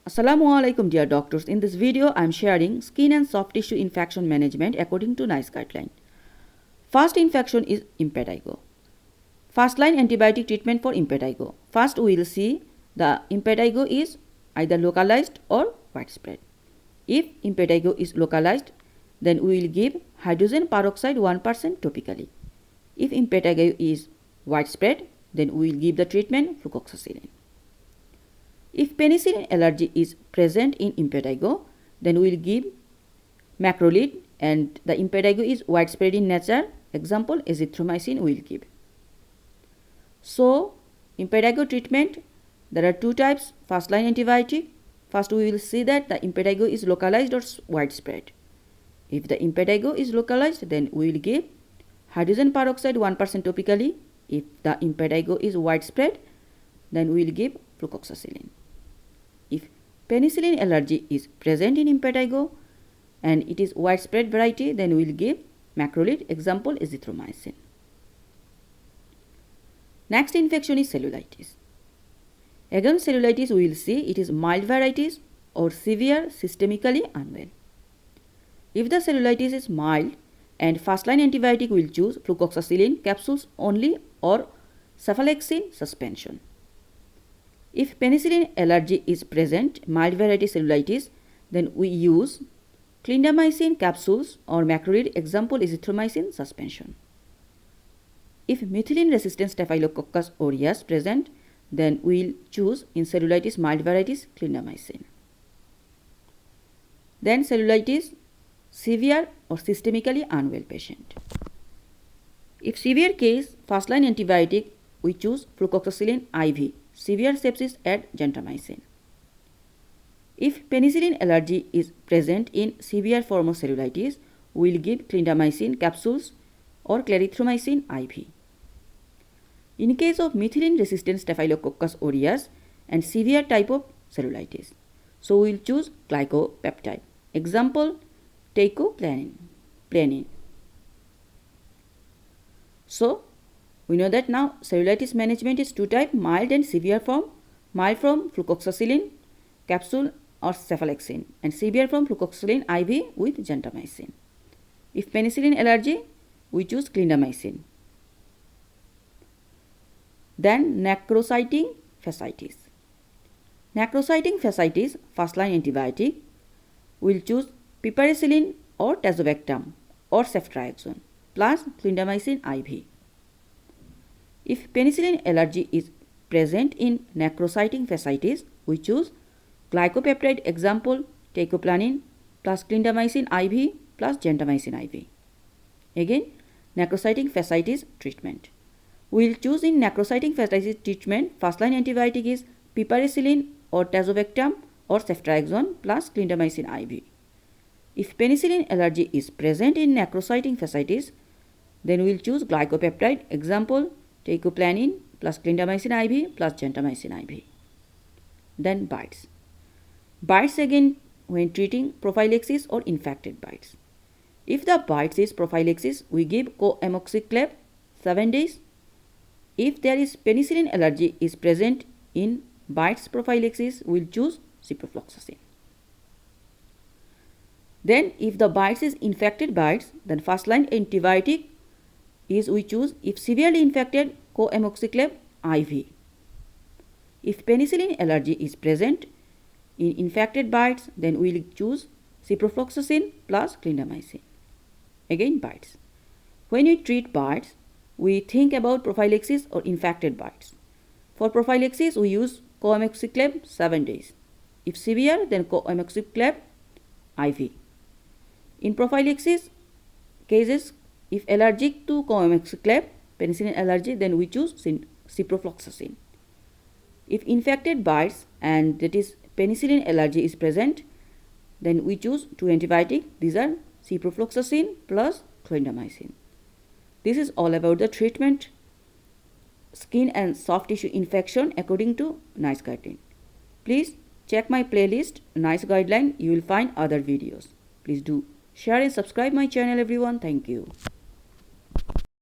Assalamualaikum dear doctors. In this video I am sharing skin and soft tissue infection management according to NICE guideline. First infection is impetigo. First line antibiotic treatment for impetigo. First we will see the impetigo is either localized or widespread. If impetigo is localized, then we will give hydrogen peroxide 1% topically. If impetigo is widespread, then we will give the treatment flucloxacillin. If penicillin allergy is present in impetigo, then we will give macrolide, and the impetigo is widespread in nature. Example, azithromycin we will give. So, impetigo treatment, there are two types. First line antibiotic. First we will see that the impetigo is localized or widespread. If the impetigo is localized, then we will give hydrogen peroxide 1% topically. If the impetigo is widespread, then we will give flucloxacillin. If penicillin allergy is present in impetigo and it is widespread variety, then we will give macrolide, example azithromycin. Next infection is cellulitis. Again, cellulitis we will see it is mild varieties or severe systemically unwell. If the cellulitis is mild and first line antibiotic we will choose flucloxacillin capsules only or cephalexin suspension. If penicillin allergy is present, mild variety cellulitis, then we use clindamycin capsules or macrolide, example azithromycin suspension. If methicillin resistant Staphylococcus aureus present, then we will choose in cellulitis mild varieties clindamycin. Then cellulitis severe or systemically unwell patient. If severe case, first line antibiotic we choose flucloxacillin IV. Severe sepsis add gentamicin. If penicillin allergy is present in severe form of cellulitis, we will give clindamycin capsules or clarithromycin IV. In case of methicillin resistant Staphylococcus aureus and severe type of cellulitis, so we will choose glycopeptide. Example, teicoplanin. So, we know that now cellulitis management is two type, mild and severe form. Mild form flucloxacillin capsule or cephalexin, and severe form flucloxacillin IV with gentamicin. If penicillin allergy, we choose clindamycin. Then necrocystic fasciitis. Necrocystic fasciitis, first line antibiotic, we will choose piperacillin or tazobactam or ceftriaxone plus clindamycin IV. If penicillin allergy is present in necrocystic fasciitis, we choose glycopeptide, example teicoplanin plus clindamycin IV plus gentamicin IV. Again, necrocystic fasciitis treatment. We will choose in necrocystic fasciitis treatment, first line antibiotic is piperacillin or tazobactam or ceftriaxone plus clindamycin IV. If penicillin allergy is present in necrocystic fasciitis, then we will choose glycopeptide, example teicoplanin plus clindamycin IV plus gentamicin IV. Then bites. Bites again when treating prophylaxis or infected bites. If the bites is prophylaxis, we give co-amoxiclav 7 days. If there is penicillin allergy is present in bites prophylaxis, we will choose ciprofloxacin. Then if the bites is infected bites, then first line antibiotic is we choose, if severely infected, co-amoxiclav IV. If penicillin allergy is present in infected bites, then we will choose ciprofloxacin plus clindamycin. Again bites. When we treat bites, we think about prophylaxis or infected bites. For prophylaxis, we use co-amoxiclav 7 days. If severe, then co-amoxiclav IV. In prophylaxis cases, if allergic to co-amoxiclav, penicillin allergy, then we choose ciprofloxacin. If infected bites and that is penicillin allergy is present, then we choose two antibiotics. These are ciprofloxacin plus clindamycin. This is all about the treatment skin and soft tissue infection according to NICE guideline. Please check my playlist NICE guideline. You will find other videos. Please do share and subscribe my channel everyone. Thank you.